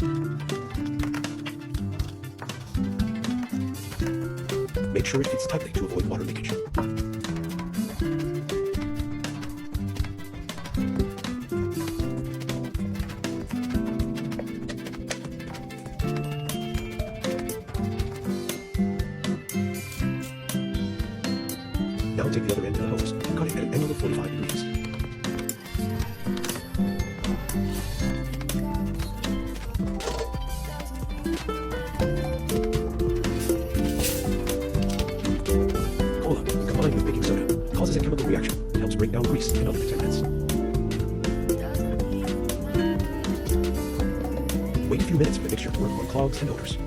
Make sure it fits tightly to avoid water leakage. Now take the other end of the hose and cut it at an angle of 45 degrees. Cola, combined with baking soda, causes a chemical reaction that helps break down grease and other contaminants. Wait a few minutes for the mixture to work on clogs and odors.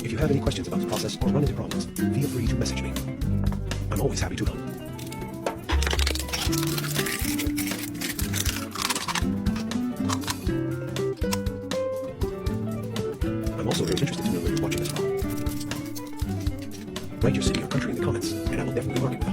If you have any questions about the process or run into problems, feel free to message me. I'm always happy to help. I'm also very interested to know where you're watching this from. Write your city or country in the comments, and I will definitely mark it with